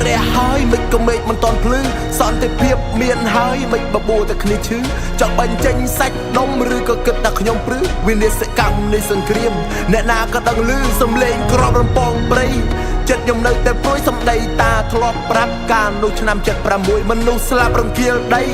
រះហើយមិនក៏មេឃមិនតន់ភ្លឺសន្តិភាពមានហើយមិនបបួលតែគ្នាឈឺចង់បាញ់ចេញសាច់នំឬក៏គិតតែខ្ញុំព្រឺវិនិស្សកម្មនៃសង្គ្រាមអ្នកណាក៏ដឹងឮសំឡេងក្របរំពងព្រៃចិត្តខ្ញុំនៅតែព្រួយសំដីតាធ្លាប់ប្រាប់កាលនោះឆ្នាំ76មនុស្សស្លាប់រង្គាលដី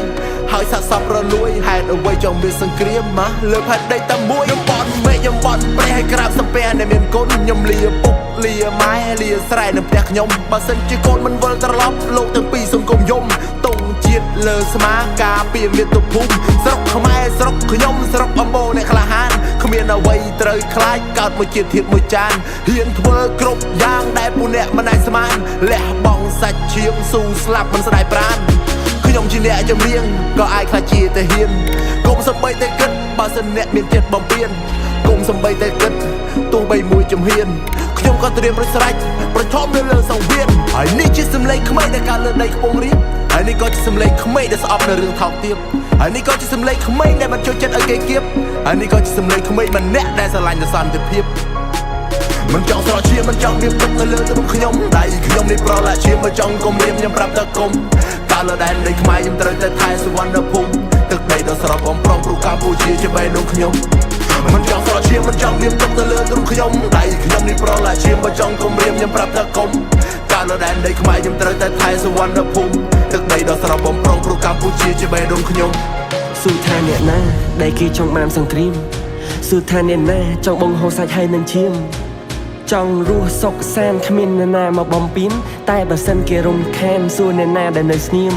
ហើយសាកសពរលួយហេតុអ្វីចង់មានសង្គ្រាមមកលើផែនដីតែមួយខ្ញុំបន់មេឃខ្ញុំបន់ព្រះឲ្យក្រាបសំពះអ្នកមានគុណខ្ញុំលាពុកលាម៉ែលាស្រែនៅផ្ទះខ្ញុំបើសិនជាកូនមិនវិលត្រឡប់លោកទាំងពីរសង្គមយំទងជាតិលើស្មាការពារមាតុភូមិស្រុកខ្មែរស្រុកខ្ញុំស្រុកអំបូរអ្នកក្លាហានគ្មានអ្វីត្រូវខ្លាចកើតមួយជាតិធៀបមួយចានហ៊ានធ្វើគ្រប់យ៉ាងដែលពួកអ្នកមិនអាចស្មានលះបង់សាច់ឈាមស៊ូស្លាប់មិនស្ដាយប្រាណខ្ញុំជាអ្នកចម្រៀងក៏អាចខ្លាចជាទាហានកុំសំបីតែគិតបើសិនអ្នកមានចិត្តបំពេញកុំសំបីតែគិតទោះបីមួយជំហានខ្ញុំក៏ត្រៀមរួចស្រេចប្រឈមនៅលើសង្វៀនហើយនេះជាសម្លេងក្មេងដែលកើតលើដីខ្ពង់រាបហើយនេះក៏ជាសម្លេងក្មេងដែលស្អប់នៅរឿងថោកទាបហើយនេះក៏ជាសម្លេងក្មេងដែលមិនចូលចិត្តឲ្យគេគៀបហើយនេះក៏ជាសម្លេងក្មេងម្នាក់ដែលស្រឡាញ់តែសន្តិភាពមិនចង់ស្រកឈាមមិនចង់មានទុកនៅលើទ្រង់ខ្ញុំដៃខ្ញុំនេះប្រឡាក់ឈាមមិនចង់គំរាមខ្ញុំប្រាប់តែគុំកាលលើដែនដីខ្មែរខ្ញុំត្រូវតែថែសុវណ្ណភូមិទឹកដីដ៏ស្រស់បំព្រងព្រោះកម្ពុជាជាបេះដូងខ្ញុំមិនចង់ស្រកឈាមមិនចង់មានទុកនៅលើទ្រង់ខ្ញុំដៃខ្ញុំនេះប្រឡាក់ឈាមមិនចង់គំរាមខ្ញុំប្រាប់តែគុំកាលលើដែនដីខ្មែរខ្ញុំត្រូវតែថែសុវណ្ណភូមិទឹកដីដ៏ស្រស់បំព្រងព្រោះកម្ពុជាជាបេះដូងខ្ញុំសួរថាអ្នកណាដែលគេចង់បានសង្គ្រាមសួរថាអ្នកណាចង់បង្ហូរសាច់ហើយនឹងឈាមចង់រស់សុខសាន្តគ្មានអ្នកណាមកបំពេញតែបើសិនគេរំខានសួរអ្នកណាដែលនៅស្ងៀម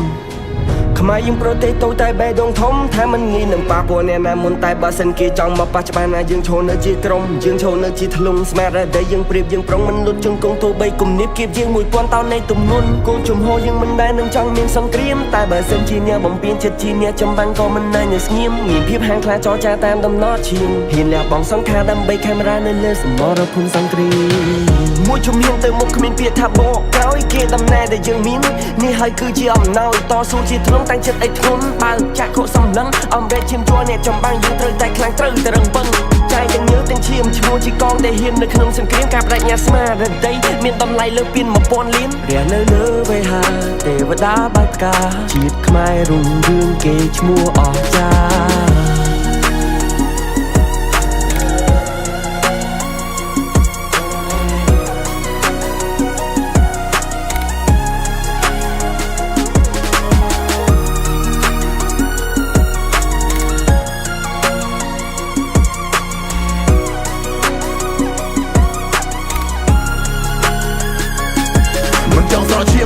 ខ្មែរយើងប្រទេសតូចតែបេះដូងធំថាមិនងាយនឹងប៉ះពាល់អ្នកណាមុនតែបើសិនគេចង់មកប៉ះច្បាស់ណាយើងឈរនៅជាក្រុមយើងឈរនៅជាធ្លុងស្មារតីយើងប្រៀបយើងប្រុងមិនលុតជង្គង់ទោះបីគំនាបគៀបយើង1000តោននៃទំនួនកូនជំហរយើងមិនដែលនឹងចង់មានសង្គ្រាមតែបើសិនជាអ្នកបំពេញចិត្តជាអ្នកចំបាំងក៏មិនដែលនៅស្ងៀមមានភាពហាងខ្លាចរចាតាមដំណត់ឈៀងហ៊ានលះបង់សង្ខារដើម្បីកាមេរ៉ានៅលើសមរភូមិសង្គ្រាមមួយជំនាញទៅមុខគ្មានពាក្យថាបកក្រោយគេដំណើរដែលយើងមាននេះហើយគឺជាអំណោយតស៊ូជាធ្លុងតាំងចិត្តឲ្យធ្ងន់បើចាក់ខកសំឡឹងអំរែកឈាមជ័រអ្នកចំបាំងយើងត្រូវតែខ្លាំងត្រូវតែរឹងពឹងចាយទាំងញើសទាំងឈាមឈ្មោះជាកងដែលហ៊ាននៅក្នុងសង្គ្រាមការបដិញ្ញាស្មារតីមានតម្លៃលើពីន1000លានរះនៅលើវេហាទេវតាបាត់ការជាតិខ្មែររុងរឿងគេឈ្មោះអស្ចារ្យ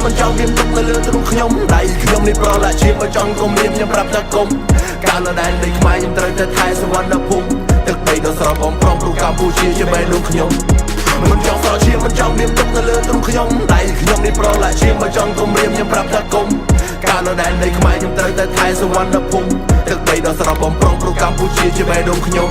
មិនចង់មានទុកនៅលើទ្រង់ខ្ញុំដៃខ្ញុំនេះប្រឡាក់ឈាមមិនចង់គំរាមខ្ញុំប្រាប់តែគុំកាលលើដែនដីខ្មែរខ្ញុំត្រូវតែថែសុវណ្ណភូមិទឹកដីដ៏ស្រស់បំព្រងព្រោះកម្ពុជាជាបេះដូងខ្ញុំមិនចង់ស្រកឈាមមិនចង់មានទុកនៅលើទ្រង់ខ្ញុំដៃខ្ញុំនេះប្រឡាក់ឈាមមិនចង់គំរាមខ្ញុំប្រាប់តែគុំកាលលើដែនដីខ្មែរខ្ញុំត្រូវតែថែសុវណ្ណភូមិទឹកដីដ៏ស្រស់បំព្រងព្រោះកម្ពុជាជាបេះដូងខ្ញុំ